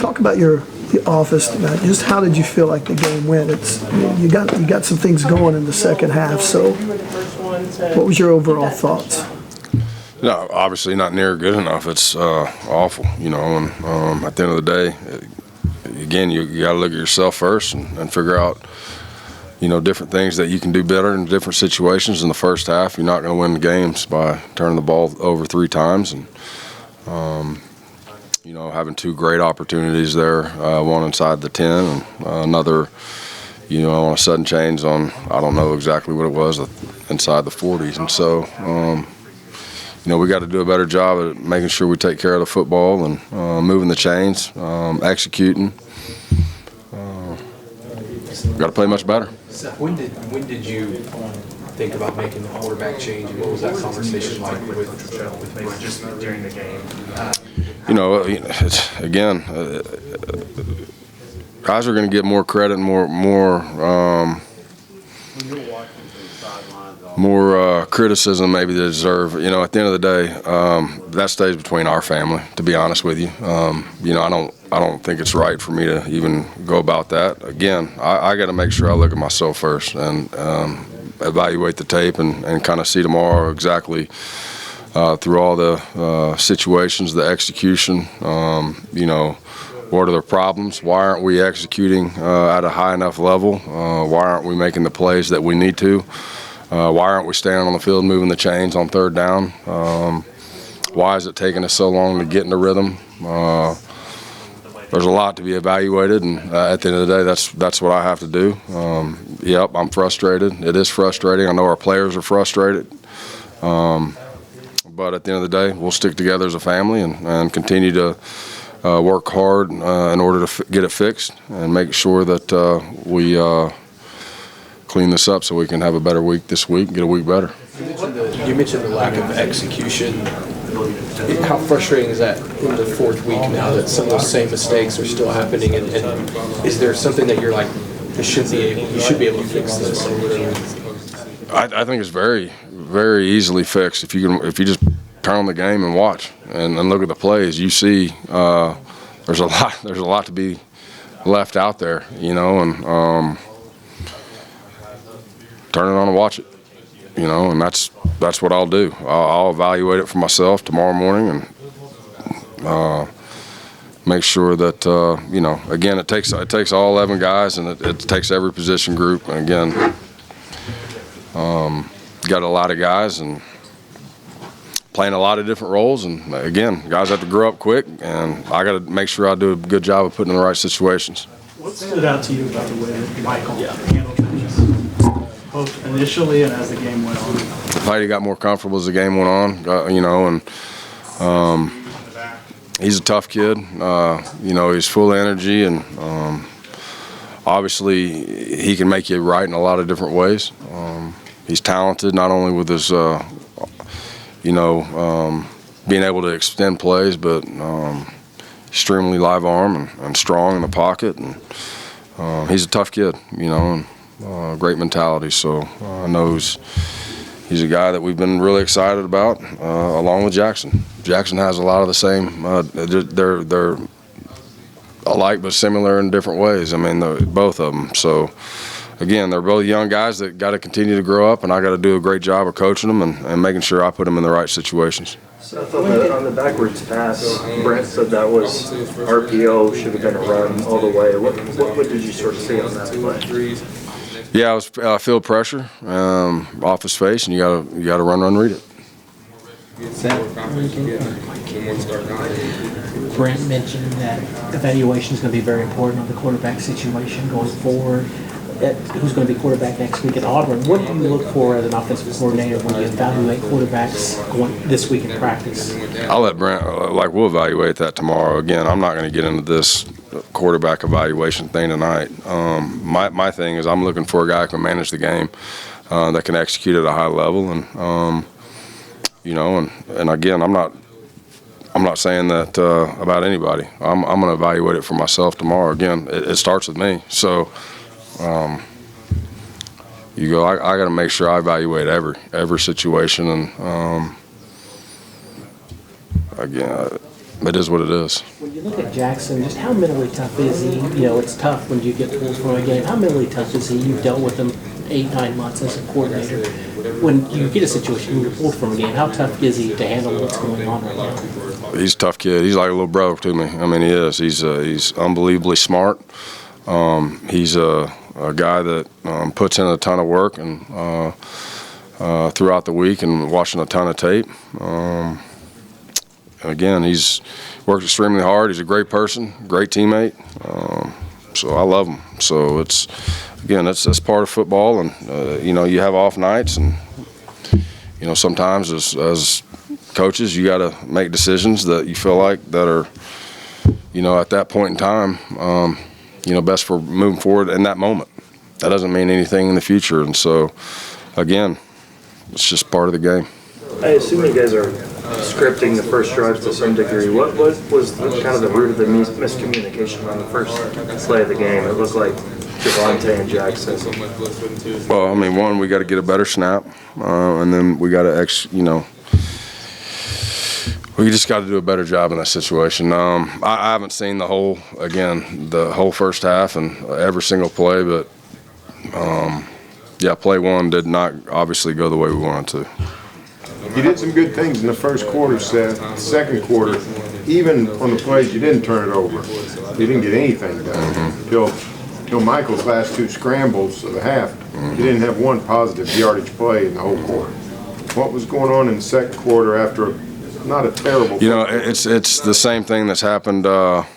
talk about the office tonight. Just how did you feel like the game went? You got some things going in the second half. So, what was your overall thoughts? No, obviously not near good enough. It's awful, And at the end of the day, again, you got to look at yourself first and figure out, different things that you can do better in different situations. In the first half, you're not going to win the games by turning the ball over 3 times and. Having 2 great opportunities there, one inside the 10 and another, on a sudden change on, I don't know exactly what it was, inside the 40s. And so, we got to do a better job at making sure we take care of the football and moving the chains, executing. Got to play much better. Seth, when did you think about making the quarterback change, and what was that conversation like with Littrell just during the game? Guys are going to get more credit and more criticism maybe they deserve. At the end of the day, that stays between our family, to be honest with you. I don't think it's right for me to even go about that. Again, I got to make sure I look at myself first and evaluate the tape and kind of see tomorrow exactly through all the situations, the execution, what are the problems? Why aren't we executing at a high enough level? Why aren't we making the plays that we need to? Why aren't we staying on the field moving the chains on 3rd down? Why is it taking us so long to get in the rhythm? There's a lot to be evaluated, and at the end of the day, that's what I have to do. Yep, I'm frustrated. It is frustrating. I know our players are frustrated. But at the end of the day, we'll stick together as a family and continue to work hard in order to get it fixed and make sure that we clean this up so we can have a better week this week and get a week better. You mentioned the lack of execution. How frustrating is that in the 4th week now that some of those same mistakes are still happening? And is there something that you're like, you should be able to fix this? I think it's very, very easily fixed. If you just turn on the game and watch and look at the plays, you see there's a lot to be left out there, and turn it on and watch it, and that's what I'll do. I'll evaluate it for myself tomorrow morning and make sure that again, it takes all 11 guys and it takes every position group, and again. Got a lot of guys and playing a lot of different roles, and again, guys have to grow up quick, and I got to make sure I do a good job of putting in the right situations. What stood out to you about the way that Michael handled things, both initially and as the game went on? Heidi got more comfortable as the game went on, and he's a tough kid. He's full of energy, and obviously he can make you right in a lot of different ways. He's talented not only with his, being able to extend plays, but extremely live arm and strong in the pocket. And he's a tough kid, and great mentality. So I know he's a guy that we've been really excited about, along with Jackson. Jackson has a lot of the same. They're alike but similar in different ways. I mean, both of them. So. Again, they're both young guys that got to continue to grow up, and I got to do a great job of coaching them and making sure I put them in the right situations. Seth, on the backwards pass, Brent said that was RPO, should have been a run all the way. What did you sort of see on that play? Yeah, it was field pressure off his face, and you got to run, read it. Brent mentioned that evaluation is going to be very important on the quarterback situation going forward. Who's going to be quarterback next week at Auburn? What do you look for as an offensive coordinator when you evaluate quarterbacks going this week in practice? I'll let Brent, we'll evaluate that tomorrow. Again, I'm not going to get into this quarterback evaluation thing tonight. My thing is I'm looking for a guy who can manage the game, that can execute at a high level, and and again, I'm not saying that about anybody. I'm going to evaluate it for myself tomorrow. Again, it starts with me. So. I got to make sure I evaluate every situation, and again, it is what it is. When you look at Jackson, just how mentally tough is he? You know, it's tough when you get pulled from a game. How mentally tough is he? You've dealt with him 8-9 months as a coordinator. When you get a situation when you're pulled from a game, how tough is he to handle what's going on right now? He's a tough kid. He's like a little brother to me. I mean, he is. He's unbelievably smart. He's a guy that puts in a ton of work and throughout the week and watching a ton of tape. And again, he's worked extremely hard. He's a great person, great teammate. So I love him. So it's, again, that's part of football. And, you know, you have off nights. And, you know, sometimes as coaches, you got to make decisions that you feel like that are, you know, at that point in time, you know, best for moving forward in that moment. That doesn't mean anything in the future. And so, again, it's just part of the game. I assume you guys are scripting the first drives to some degree. What was kind of the root of the miscommunication on the first play of the game? It looked like Javonte and Jackson. Well, I mean, one, we got to get a better snap, and then we got to, you know, we just got to do a better job in that situation. I haven't seen the whole first half and every single play, but yeah, play one did not obviously go the way we wanted to. You did some good things in the first quarter, Seth. Second quarter, even on the plays you didn't turn it over, you didn't get anything done until Michael's last 2 scrambles of the half. You didn't have one positive yardage play in the whole quarter. What was going on in the second quarter after not a terrible? You know, it's the same thing that's happened the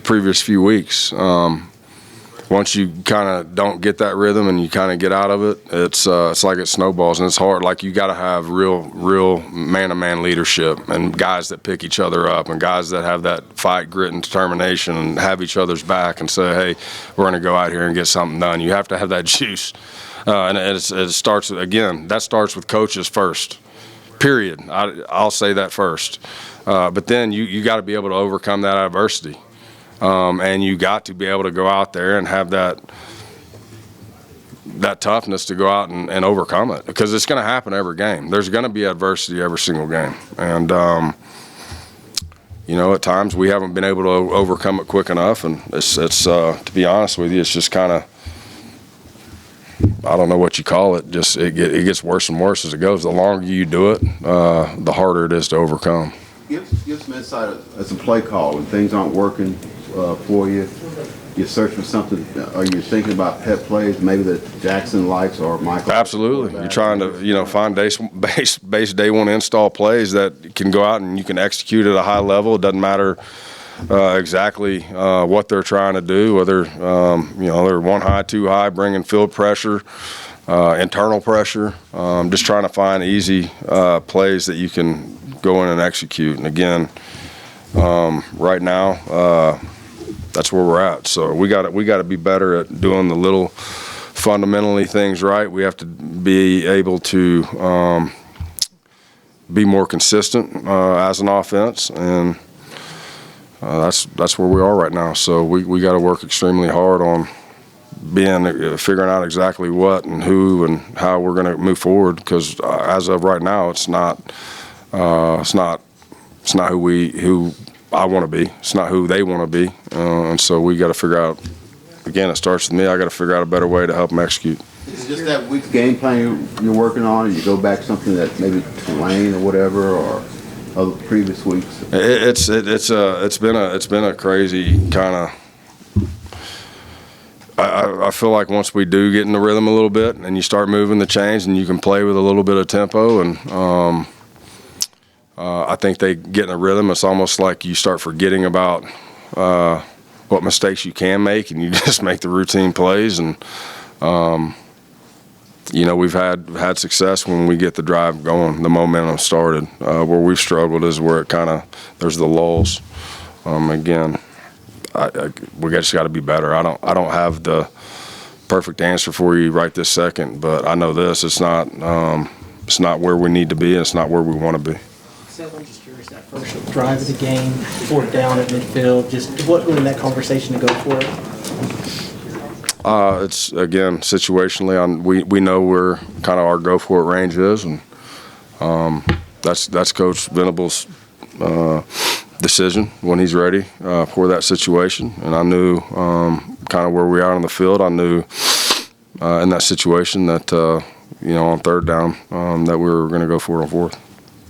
previous few weeks. Once you kind of don't get that rhythm and you kind of get out of it, it's like it snowballs and it's hard. Like you got to have real man-to-man leadership and guys that pick each other up and guys that have that fight, grit, and determination and have each other's back and say, hey, we're going to go out here and get something done. You have to have that juice, and it starts again. That starts with coaches first. Period. I'll say that first, but then you got to be able to overcome that adversity. And you got to be able to go out there and have that toughness to go out and overcome it, because it's going to happen every game. There's going to be adversity every single game, and you know, at times we haven't been able to overcome it quick enough. And it's to be honest with you, it's just kind of, I don't know what you call it. Just it gets worse and worse as it goes. The longer you do it, the harder it is to overcome. Give some insight as a play call when things aren't working for you. You search for something. Are you thinking about pet plays, maybe that Jackson likes or Michael? Absolutely. You're trying to, you know, find base day one install plays that can go out and you can execute at a high level. It doesn't matter exactly what they're trying to do, whether you know, they're 1 high, 2 high, bringing field pressure, internal pressure. Just trying to find easy plays that you can go in and execute. And again, right now, that's where we're at. So we got to be better at doing the little fundamentally things right. We have to be able to be more consistent as an offense, and that's where we are right now. So we got to work extremely hard on figuring out exactly what and who and how we're going to move forward, because as of right now, it's not who I want to be. It's not who they want to be, and so we got to figure out. Again, it starts with me. I got to figure out a better way to help them execute. Is it just that week's game plan you're working on, and you go back to something that maybe Tulane or whatever, or other previous weeks? It's been a crazy kind of. I feel like once we do get in the rhythm a little bit, and you start moving the chains, and you can play with a little bit of tempo, and I think they get in a rhythm. It's almost like you start forgetting about what mistakes you can make, and you just make the routine plays. And you know, we've had success when we get the drive going, the momentum started. Where we've struggled is where it kind of there's the lulls. Again, we just got to be better. I don't have the perfect answer for you right this second, but I know this: it's not where we need to be, and it's not where we want to be. Seth, I'm just curious, that first drive of the game, 4th down at midfield, just what in that conversation to go for it? It's, again, situationally, we know where kind of our go for it range is, and that's Coach Venable's decision when he's ready for that situation. And I knew kind of where we are on the field. I knew in that situation that, on third down that we were going to go for it on fourth.